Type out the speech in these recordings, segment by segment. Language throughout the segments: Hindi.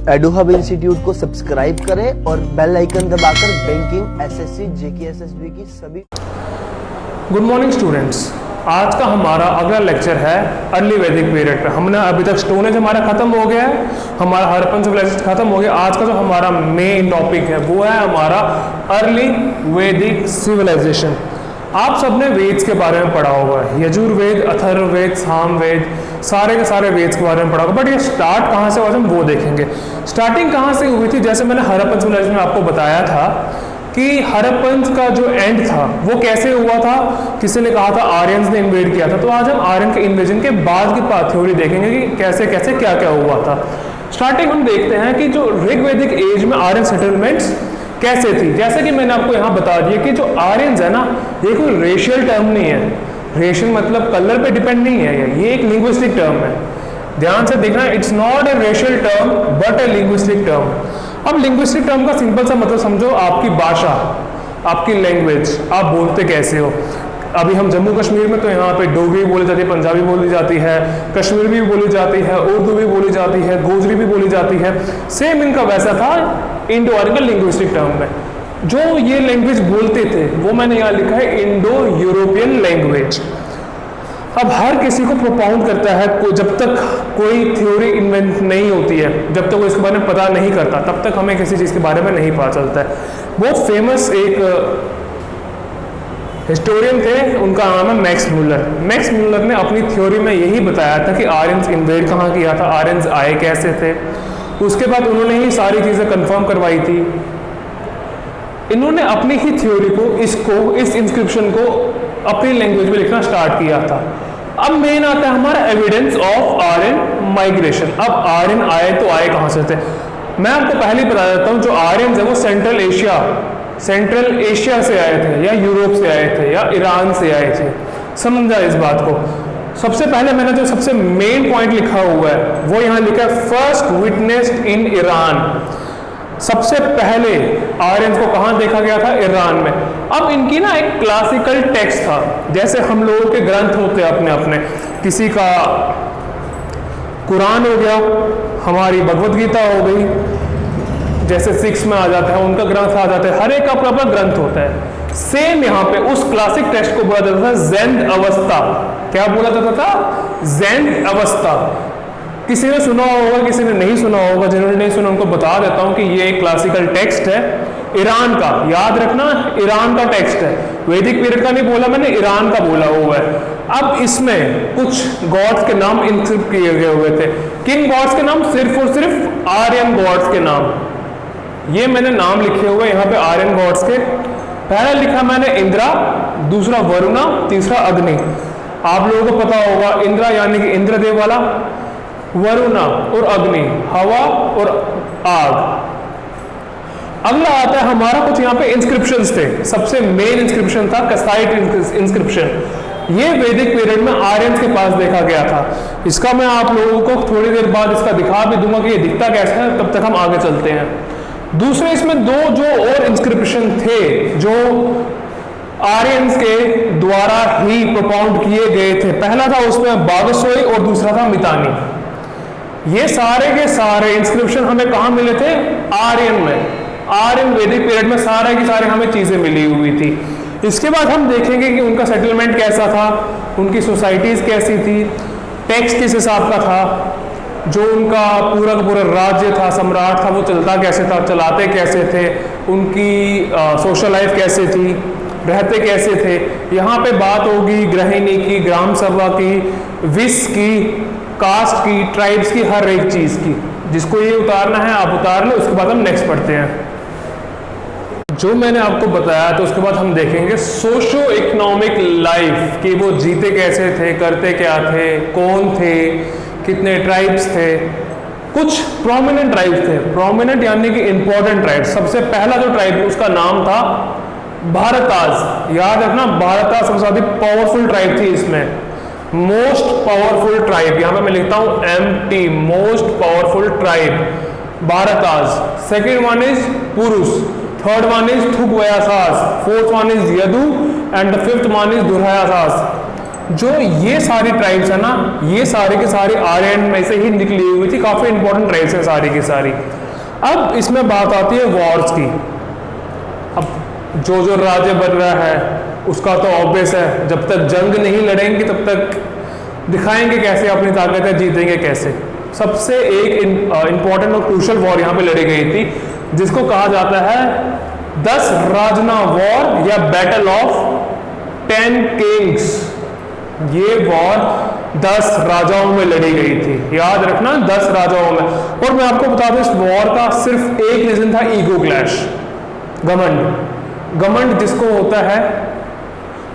एडू हब इंस्टीट्यूट को सब्सक्राइब करें और बेल आइकन दबाकर बैंकिंग, एसएससी, जेके, एसएसबी की सभी। गुड मॉर्निंग स्टूडेंट्स, आज का हमारा अगला लेक्चर है अर्ली वैदिक पीरियड पे। हमने अभी तक स्टोन एज हमारा खत्म हो गया है, हमारा हड़प्पन सिविलाइजेशन खत्म हो गया। आज का जो हमारा मेन टॉपिक है वो है हमारा अर्ली वैदिक सिविलाइजेशन। आप सबने वेद्स के बारे में पढ़ा होगा, यजुर्वेद, अथर्ववेद, सामवेद, सारे के सारे वेद्स के बारे में पढ़ा होगा। बट ये स्टार्ट कहाँ से हुआ हम वो देखेंगे। स्टार्टिंग कहाँ से हुई थी? जैसे मैंने हड़प्पन सिविलाइजेशन में आपको बताया था कि हड़प्पन का जो एंड था वो कैसे हुआ था। किसी ने कहा था आर्यंस ने इन्वेड किया था, तो आज हम आर्यन के इन्वेजन के बाद की थ्योरी देखेंगे कि कैसे कैसे क्या क्या हुआ था। स्टार्टिंग हम देखते हैं कि जो ऋग्वैदिक एज में आर्यन सेटलमेंट्स कैसे थी। जैसे कि मैंने आपको यहाँ बता दिया कि जो आर्यंस है ना, ये कोई रेशियल टर्म नहीं है। रेशियल मतलब कलर पे डिपेंड नहीं है, ये एक लिंग्विस्टिक टर्म है। ध्यान से देखना, it's not a racial term but A linguistic term. अब लिंग्विस्टिक टर्म का सिंपल सा मतलब समझो, आपकी भाषा, आपकी लैंग्वेज, आप बोलते कैसे हो। अभी हम जम्मू कश्मीर में तो यहाँ पे डोगरी बोली जाती है, पंजाबी बोली जाती है, कश्मीरी भी बोली जाती है, उर्दू भी बोली जाती है, गोजरी भी बोली जाती है। सेम इनका वैसा था इंडो आर्यन लिंग्विस्टिक टर्म में। जो ये लैंग्वेज बोलते थे वो मैंने यहाँ लिखा है इंडो यूरोपियन लैंग्वेज। अब हर किसी को प्रोपाउंड करता है, जब तक कोई थ्योरी इन्वेंट नहीं होती है, जब तक वो इसके बारे में पता नहीं करता, तब तक हमें किसी चीज़ के बारे में नहीं पता चलता है। बहुत फेमस एक हिस्टोरियन थे, उनका नाम है मैक्स म्यूलर। मैक्स म्यूलर ने अपनी थ्योरी में यही बताया था कि आर्यंस इन्वेड कहाँ किया था, आर्यंस आए कैसे थे। उसके बाद उन्होंने ही सारी चीज़ें कंफर्म करवाई थी। इन्होंने अपनी ही थ्योरी को, इस इंस्क्रिप्शन को अपनी लैंग्वेज में लिखना स्टार्ट किया था। अब मेन आता है हमारा एविडेंस ऑफ आर्यन माइग्रेशन। अब आर्यन आए तो आए कहाँ से थे? मैं आपको पहले ही बता देता हूँ, जो आर्यंस है वो सेंट्रल एशिया से आए थे, या यूरोप से आए थे, या ईरान से आए थे। समझा इस बात को? सबसे पहले मैंने जो सबसे मेन पॉइंट लिखा हुआ है वो यहाँ लिखा है, फर्स्ट विटनेस्ड इन ईरान। सबसे पहले आर्यंस को कहाँ देखा गया था? ईरान में। अब इनकी ना एक क्लासिकल टेक्स्ट था, जैसे हम लोगों के ग्रंथ होते हैं अपने अपने, किसी का कुरान हो गया, हमारी भगवत गीता हो गई, जैसे सिक्स में आ जाता है, उनका ग्रंथ आ जाता है, हर एक का अपना अपना ग्रंथ होता है। सेम यहाँ पे उस क्लासिक टेक्स्ट को बोला जाता था ज़ैंद अवस्था। क्या बोला जाता था? ज़ैंद अवस्था। किसी ने सुना होगा, किसी ने नहीं सुना होगा। जिन्होंने नहीं सुना उनको बता देता हूँ कि ये एक क्लासिकल टेक्स्ट है ईरान का। याद रखना, ईरान का टेक्स्ट है, वैदिक पीरियड का नहीं बोला मैंने, ईरान का बोला हुआ है। अब इसमें कुछ गॉड्स के नाम इंस्क्रिप्ट किए गए हुए थे। किन गॉड्स के नाम? सिर्फ और सिर्फ आर्यन गॉड्स के नाम। ये मैंने नाम लिखे हुए यहाँ पे आर्यन गॉड्स के। पहला लिखा मैंने इंद्रा, दूसरा वरुणा, तीसरा अग्नि। आप लोगों को पता होगा, इंद्रा यानी कि इंद्रदेव वाला, वरुणा और अग्नि हवा और आग। अगला आता है हमारा, कुछ यहाँ पे इंस्क्रिप्शंस थे। सबसे मेन इंस्क्रिप्शन था कसाइट इंस्क्रिप्शन। ये वैदिक पीरियड में आर्यंस के पास देखा गया था। इसका मैं आप लोगों को थोड़ी देर बाद इसका दिखा भी दूंगा कि ये दिखता कैसा है, तब तक हम आगे चलते हैं। दूसरे इसमें दो जो और इंस्क्रिप्शन थे जो आर्यंस के द्वारा ही प्रोपाउंड किए गए थे। पहला था उसमें बागसोई और दूसरा था मितानी। ये सारे के सारे इंस्क्रिप्शन हमें कहाँ मिले थे? आर्यन में। आर्यन वैदिक पीरियड में सारे की सारे हमें चीजें मिली हुई थी। इसके बाद हम देखेंगे कि उनका सेटलमेंट कैसा था, उनकी सोसाइटीज कैसी थी, टैक्स किस हिसाब का था, जो उनका पूरा का पूरा राज्य था, सम्राट था, वो चलता कैसे था, चलाते कैसे थे, उनकी सोशल लाइफ कैसे थी, रहते कैसे थे। यहाँ पे बात होगी गृहिणी की, ग्राम सभा की, विस की, कास्ट की, ट्राइब्स की, हर एक चीज की। जिसको ये उतारना है आप उतार लो। उसके बाद हम नेक्स्ट पढ़ते हैं। जो मैंने आपको बताया तो उसके बाद हम देखेंगे सोशो इकोनॉमिक लाइफ कि वो जीते कैसे थे, करते क्या थे, कौन थे, कितने ट्राइब्स थे। कुछ प्रोमिनेंट ट्राइब्स थे, प्रोमिनेंट यानी कि इंपॉर्टेंट ट्राइब्स। सबसे पहला जो ट्राइब उसका नाम था भारताज। याद रखना, भारताज सबसे ज्यादा पावरफुल ट्राइब थी इसमें, मोस्ट पावरफुल ट्राइब। यहां पे मैं लिखता हूं MT, most powerful tribe, Bharatas. Second one is Purus, third one is Turvasas, fourth one is Yadu and the fifth one is Druhyus. जो ये सारी ट्राइब्स है ना, ये सारे के सारे आर्यन में से ही निकली हुई थी, काफी इंपॉर्टेंट ट्राइब्स है सारी की सारी। अब इसमें बात आती है वॉर्स की। अब जो राज्य बन रहा है उसका तो ऑब्वियस है, जब तक जंग नहीं लड़ेंगे तब तक दिखाएंगे कैसे अपनी ताकतें, जीतेंगे कैसे। सबसे एक इंपॉर्टेंट और क्रूशल वॉर यहाँ पे लड़ी गई थी, जिसको कहा जाता है 10 राजना वॉर या बैटल ऑफ 10 किंग्स। ये वॉर 10 राजाओं में लड़ी गई थी, याद रखना 10 राजाओं में। और मैं आपको बता दूं इस वॉर का सिर्फ एक रीजन था, ईगो क्लैश, घमंड। घमंड जिसको होता है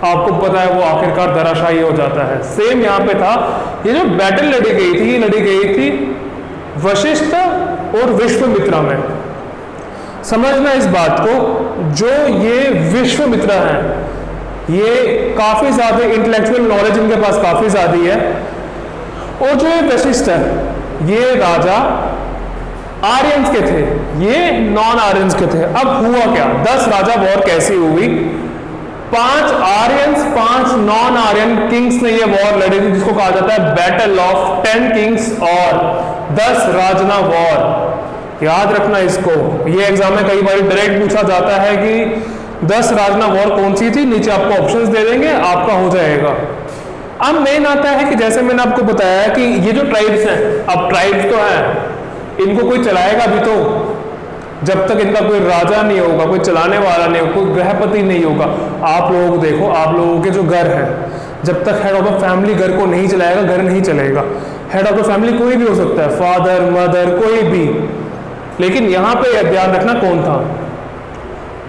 आपको पता है वो आखिरकार धराशायी हो जाता है। सेम यहाँ पे था। ये जो बैटल लड़ी गई थी, ये लड़ी गई थी वशिष्ठ और विश्वामित्र में। समझना इस बात को, जो ये विश्वामित्र हैं ये काफी ज्यादा इंटेलेक्चुअल नॉलेज इनके पास काफी ज्यादा है, और जो ये वशिष्ठ है ये राजा आर्यंस के थे, ये नॉन आर्यंस के थे। अब हुआ क्या, 10 राजा वॉर कैसी हुई, 5 आर्यंस 5 नॉन आर्यन किंग्स ने ये वॉर लड़ी थी, जिसको कहा जाता है बैटल ऑफ 10 किंग्स और 10 राजना वॉर। याद रखना इसको, ये एग्जाम में कई बार डायरेक्ट पूछा जाता है कि 10 राजना वॉर कौन सी थी, नीचे आपको ऑप्शंस दे देंगे, आपका हो जाएगा। अब मेन आता है कि जैसे मैंने आपको बताया कि ये जो ट्राइब्स हैं, अब ट्राइब्स तो है, इनको कोई चलाएगा भी तो, जब तक इनका कोई राजा नहीं होगा, कोई चलाने वाला नहीं होगा, कोई गृहपति नहीं होगा। आप लोग देखो, आप लोगों के जो घर है, जब तक हेड ऑफ द फैमिली घर को नहीं चलाएगा, घर नहीं चलेगा। हेड ऑफ द फैमिली कोई भी हो सकता है, फादर मदर कोई भी, लेकिन यहाँ पे ध्यान रखना कौन था।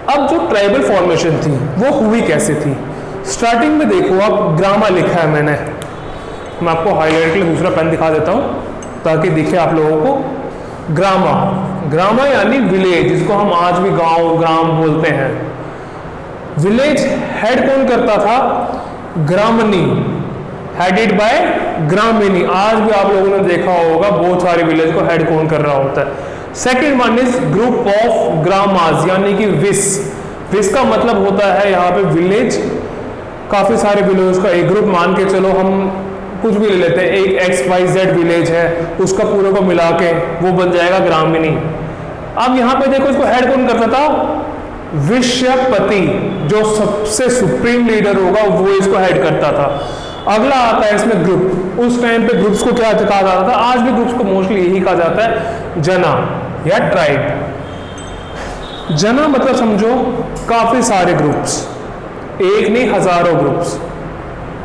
अब जो ट्राइबल फॉर्मेशन थी वो हुई कैसे थी, स्टार्टिंग में देखो आप, ग्रामा लिखा है मैंने, मैं आपको हाईलाइट के लिए दूसरा पेन दिखा देता हूँ ताकि दिखे आप लोगों को। ग्रामा, ग्रामा यानी विलेज, जिसको हम आज भी गांव ग्राम बोलते हैं। विलेज हेड कौन करता था, ग्रामनी, हेडेड बाय ग्रामिनी। आज भी आप लोगों ने देखा होगा बहुत सारे विलेज को हेड कौन कर रहा होता है। Second one is group of gramas, यानी कि विस। विस का मतलब होता है यहाँ पे विलेज, काफी सारे विलेज का एक ग्रुप मान के चलो, हम कुछ भी ले लेते हैं, एक XYZ विलेज है, उसका पूरे को मिला के वो बन जाएगा ग्रामीणी। अब यहाँ पे देखो इसको हेड कौन करता था, विश्वपति, जो सबसे सुप्रीम लीडर होगा वो इसको हेड करता था। अगला आता है इसमें ग्रुप। उस टाइम पे ग्रुप्स को क्या कहा जाता था, आज भी ग्रुप्स को मोस्टली यही कहा जाता है जना या ट्राइब। जना मतलब समझो काफी सारे ग्रुप्स, एक नहीं हजारों ग्रुप्स।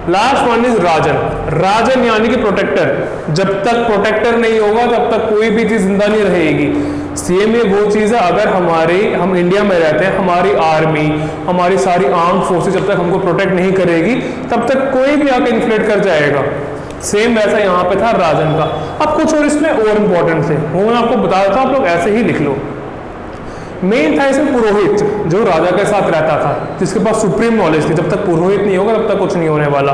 लास्ट वन इज राजन। राजन यानी कि प्रोटेक्टर। जब तक प्रोटेक्टर नहीं होगा तब तक कोई भी चीज जिंदा नहीं रहेगी। सेम ये वो चीज है, अगर हम इंडिया में रहते हैं, हमारी आर्मी, हमारी सारी आर्म फोर्सेस जब तक हमको प्रोटेक्ट नहीं करेगी तब तक कोई भी आके इन्फ्लेट कर जाएगा। सेम वैसा यहाँ पे था राजन का। अब कुछ और इसमें और इंपॉर्टेंट थे, वो मैं आपको बता देता हूँ, आप लोग ऐसे ही लिख लो। मेन था इसमें पुरोहित, जो राजा के साथ रहता था, जिसके पास सुप्रीम नॉलेज थी। जब तक पुरोहित नहीं होगा तब तक कुछ नहीं होने वाला।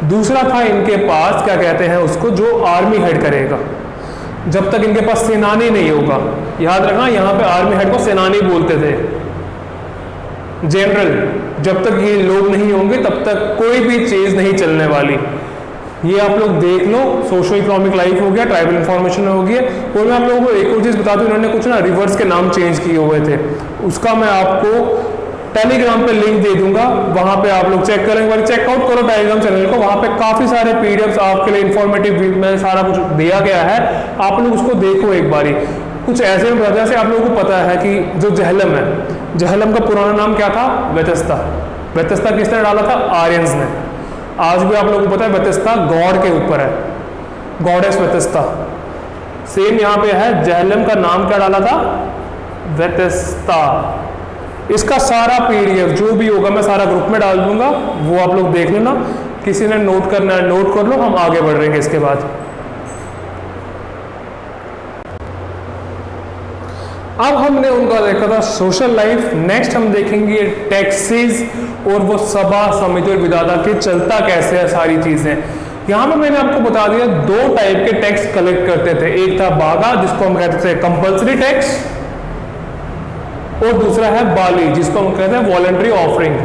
दूसरा था इनके पास, क्या कहते हैं उसको, जो आर्मी हेड करेगा। जब तक इनके पास सेनानी नहीं होगा, याद रखना यहाँ पे आर्मी हेड को सेनानी बोलते थे, जनरल। जब तक ये लोग नहीं होंगे तब तक कोई भी चीज नहीं चलने वाली। ये आप लोग देख लो, सोशो इकोनॉमिक लाइफ हो गया, ट्राइबल इंफॉर्मेशन हो गया। और मैं आप लोगों को एक और चीज बता दूं, इन्होंने कुछ ना रिवर्स के नाम चेंज किए हुए थे, उसका मैं आपको टेलीग्राम पे लिंक दे दूंगा, वहां पे आप लोग चेक करेंगे, चेकआउट करो टेलीग्राम चैनल को। वहां पे काफी सारे पीडीएफ्स आपके लिए इंफॉर्मेटिव में सारा कुछ दिया गया है, आप लोग उसको देखो एक बारी। कुछ ऐसे में बताया, जैसे आप लोगों को पता है कि जो जहलम है, जहलम का पुराना नाम क्या था, वेतस्ता। वेतस्ता किसने डाला था, आर्यंस ने। आज भी आप लोगों को पता है वेतस्ता गॉड के ऊपर है, गॉडेस वेतस्ता। सेम यहाँ पे है, जहलम का नाम क्या डाला था, वेतस्ता। इसका सारा पीडीएफ जो भी होगा मैं सारा ग्रुप में डाल दूंगा, वो आप लोग देख लेना। किसी ने नोट करना है नोट कर लो, हम आगे बढ़ रहे हैं इसके बाद। अब हमने उनका देखा था सोशल लाइफ, नेक्स्ट हम देखेंगे टैक्सेस और वो सभा समिति और विधाता के चलता कैसे है सारी चीजें। यहां पे मैंने आपको बता दिया, 2 टाइप के टैक्स कलेक्ट करते थे, एक था बागा जिसको हम कहते थे कंपल्सरी टैक्स, और दूसरा है बाली जिसको हम कहते हैं वॉलंटरी ऑफरिंग।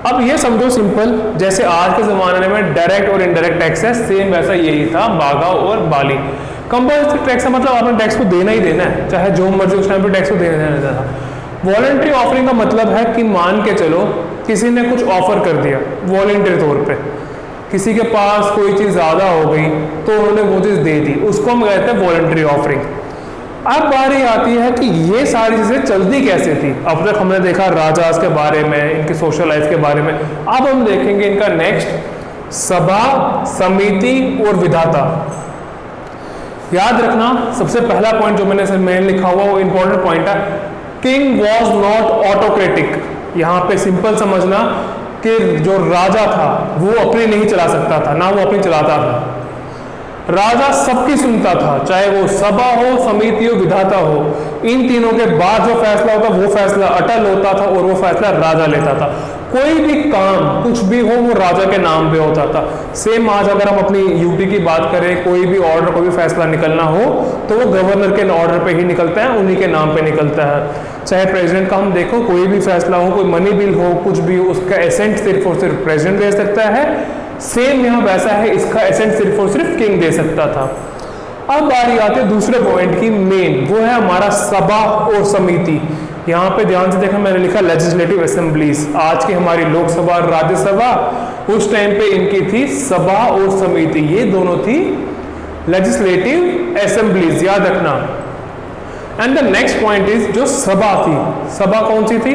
अब ये समझो सिंपल, जैसे आज के ज़माने में डायरेक्ट और इनडायरेक्ट टैक्स है, सेम वैसा यही था बागा और बाली। कंपल्सरी टैक्स का मतलब आपने टैक्स को देना ही देना है, चाहे जो मर्जी उस टाइम पे टैक्स को देना देना था। वॉलंटरी ऑफरिंग का मतलब है कि मान के चलो किसी ने कुछ ऑफर कर दिया वॉलंटरी तौर पे, किसी के पास कोई चीज़ ज़्यादा हो गई तो उन्होंने वो चीज़ दे दी, उसको हम कहते हैं वॉलंटरी ऑफरिंग। अब बारी आती है कि ये सारी चीज़ें चलती कैसे थी। अब तक हमने देखा राजास के बारे में, इनकी सोशल लाइफ के बारे में, अब हम देखेंगे इनका नेक्स्ट सभा, समिति और विधाता। याद रखना सबसे पहला पॉइंट जो मैंने लिखा हुआ वो इंपॉर्टेंट पॉइंट है, किंग वॉज नॉट ऑटोक्रेटिक। यहाँ पे सिंपल समझना कि जो राजा था वो अपनी नहीं चला सकता था, ना वो अपनी चलाता था। राजा सबकी सुनता था, चाहे वो सभा हो, समिति हो, विधाता हो। इन तीनों के बाद जो फैसला होता वो फैसला अटल होता था और वो फैसला राजा लेता था। कोई भी काम कुछ भी हो वो राजा के नाम पे होता था। सेम आज अगर हम अपनी यूपी की बात करें, कोई भी ऑर्डर, कोई भी फैसला निकलना हो तो वो गवर्नर के ऑर्डर पे ही निकलता है, उन्हीं के नाम पे निकलता है। चाहे प्रेसिडेंट का हम देखो, कोई भी फैसला हो, कोई मनी बिल हो, कुछ भी हो, उसका एसेंट सिर्फ और सिर्फ प्रेसिडेंट दे सकता है। सेम यहाँ वैसा है, इसका एसेंट सिर्फ और सिर्फ किंग दे सकता था। अब बारी आती है दूसरे पॉइंट की, मेन, वो है हमारा सभा और समिति। यहाँ पे ध्यान से देखा, मैंने लिखा लेजिस्लेटिव असेंबलीज। आज की हमारी लोकसभा और राज्यसभा, उस टाइम पे इनकी थी सभा और समिति, ये दोनों थी लेजिस्लेटिव असेंबलीज, याद रखना। And the next point is जो सभा थी, सभा कौन सी थी?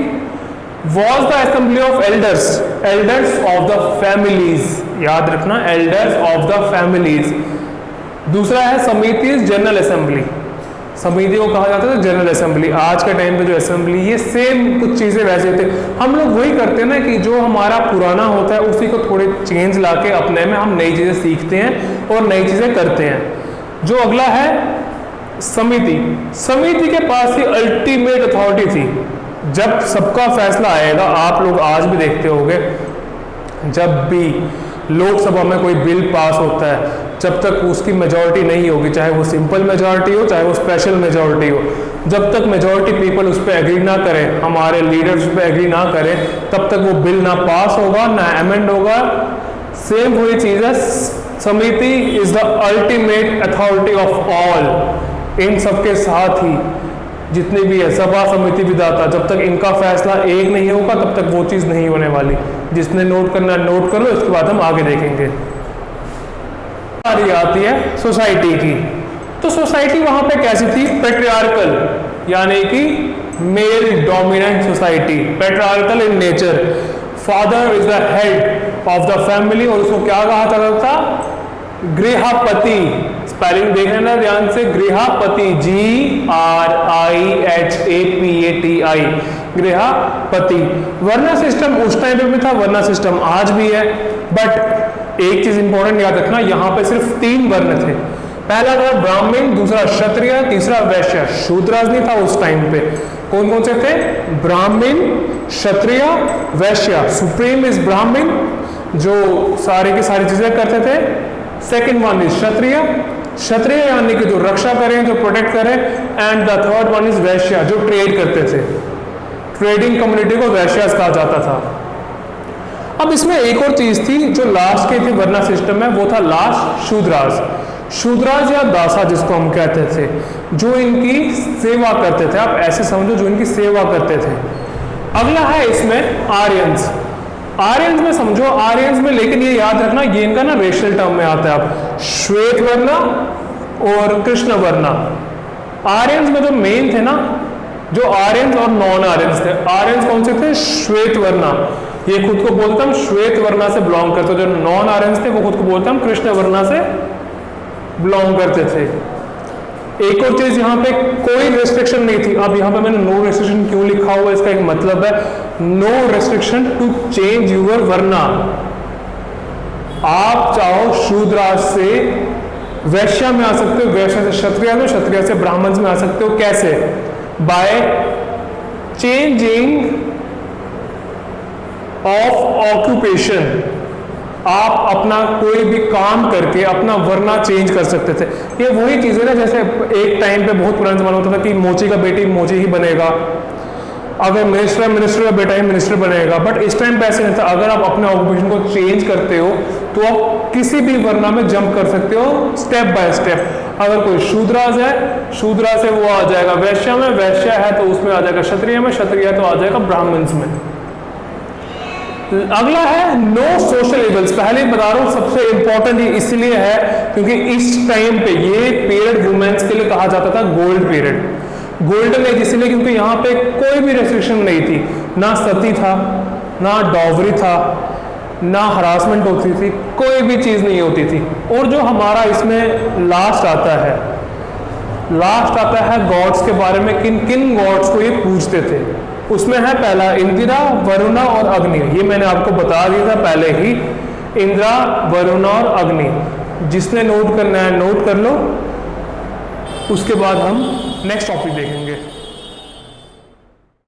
Was the assembly of elders, elders of the families, याद रखना, एल्डर्स ऑफ द फैमिलीज। दूसरा है समिति, जनरल असेंबली। समिति को कहा जाता है जनरल असेंबली। आज के टाइम पे जो असेंबली, ये सेम कुछ चीज़ें वैसे होते हैं। हम लोग वही करते हैं ना कि जो हमारा पुराना होता है उसी को थोड़े चेंज लाके अपने में हम नई चीज़ें सीखते हैं और नई चीज़ें करते हैं। जो अगला है समिति, समिति के पास ही अल्टीमेट अथॉरिटी थी। जब सबका फैसला आएगा, आप लोग आज भी देखते होंगे, जब भी लोकसभा में कोई बिल पास होता है, जब तक उसकी मेजॉरिटी नहीं होगी, चाहे वो सिंपल मेजॉरिटी हो, चाहे वो स्पेशल मेजॉरिटी हो, जब तक मेजॉरिटी पीपल उस पर एग्री ना करें, हमारे लीडर्स उस पर एग्री ना करें, तब तक वो बिल ना पास होगा, ना अमेंड होगा। सेम वही चीज़ है, samiti is the ultimate authority of all. इन सबके साथ ही जितनी भी है सभा, समिति, विधाता, जब तक इनका फैसला एक नहीं होगा तब तक वो चीज़ नहीं होने वाली। जिसने नोट करना नोट कर लो, इसके बाद हम आगे देखेंगे। आती है सोसाइटी की। तो सोसाइटी वहां पे कैसी थी? पैट्रियार्कल, यानी कि male dominant society, patriarchal in nature. Father is the head of the family, और उसको क्या कहा जाता था? गृहपति। स्पेलिंग देख लेना ध्यान से, गृहपति, GRIHAPATI, गृहपति। वर्ण सिस्टम उस टाइम पे भी था, वर्ण सिस्टम आज भी है, बट एक चीज इंपॉर्टेंट याद रखना, यहाँ पे सिर्फ 3 वर्ण थे। पहला था ब्राह्मण, दूसरा क्षत्रिय, तीसरा वैश्य। शूद्राज नहीं था उस टाइम पे। कौन कौन से थे? ब्राह्मण, क्षत्रिय, वैश्य। सुप्रीम इज ब्राह्मण, जो सारी की सारी चीजें करते थे। सेकंड वन इज क्षत्रिय, क्षत्रिय यानी कि जो रक्षा करें, जो प्रोटेक्ट करें। And the third one is वैश्य, जो ट्रेड करते थे। ट्रेडिंग कम्युनिटी को वैश्यास कहा जाता था। अब इसमें एक और चीज थी जो लास्ट के थे वर्ण सिस्टम में, वो था लास्ट शूद्राज। शूद्राज या दासा जिसको हम कहते थे, जो इनकी सेवा करते थे। आप ऐसे समझो, जो इनकी सेवा करते थे। अगला है इसमें आर्यंस। आर्यंस में समझो, आर्यंस में, लेकिन ये याद रखना, ये इनका ना रेशियल टर्म में आता है। आप श्वेत वर्ण और कृष्ण वर्ण। आर्यंस में जो मेन थे ना, जो आर्यंस और नॉन आर्यंस थे। आर्यंस कौन से थे? श्वेत वर्ण, ये खुद को बोलते हम श्वेत वर्ण से बिलोंग करते। जो नॉन आर्यंस थे वो खुद को बोलते हम कृष्ण वर्ण से बिलोंग करते थे। एक और चीज, यहाँ पे कोई रेस्ट्रिक्शन नहीं थी। अब यहाँ पे मैंने नो रेस्ट्रिक्शन क्यों लिखा हुआ, इसका एक मतलब है no restriction to change your varna. आप चाहो शूद्राज से वैश्य में आ सकते हो, वैश्य से क्षत्रिय में, क्षत्रिय से ब्राह्मण में आ सकते हो। कैसे? By changing of occupation. आप अपना कोई भी काम करके अपना वरना चेंज कर सकते थे। ये वही चीज़ है ना, जैसे एक टाइम पे बहुत पुराने जमाना होता था कि मोची का बेटी मोची ही बनेगा, अगर मिनिस्टर का बेटा ही मिनिस्टर बनेगा, बट इस टाइम पे ऐसे नहीं था। अगर आप अपने ऑक्यूपेशन को चेंज करते हो तो आप किसी भी वर्णा में जंप कर सकते हो स्टेप बाय स्टेप। अगर कोई शूद्रास है, शूद्रा से वो आ जाएगा वैश्य में, वैश्य है तो उसमें आ जाएगा क्षत्रिय में, क्षत्रिय है तो आ जाएगा ब्राह्मण्स में। अगला है नो सोशल इवल्स। पहले बता रहा हूं सबसे इंपॉर्टेंट इसलिए है क्योंकि इस टाइम पे ये पीरियड वुमेन्स के लिए कहा जाता था गोल्ड पीरियड। गोल्डन एज इसलिए क्योंकि यहाँ पे कोई भी रेस्ट्रिक्शन नहीं थी, ना सती था, ना डॉवरी था, ना हरासमेंट होती थी, कोई भी चीज नहीं होती थी। और जो हमारा इसमें लास्ट आता है गॉड्स के बारे में, किन किन गॉड्स को ये पूजते थे। उसमें है पहला इंदिरा, वरुणा और अग्नि। ये मैंने आपको बता दिया था पहले ही, इंदिरा, वरुणा और अग्नि। जिसने नोट करना है नोट कर लो, उसके बाद हम नेक्स्ट टॉपिक देखेंगे।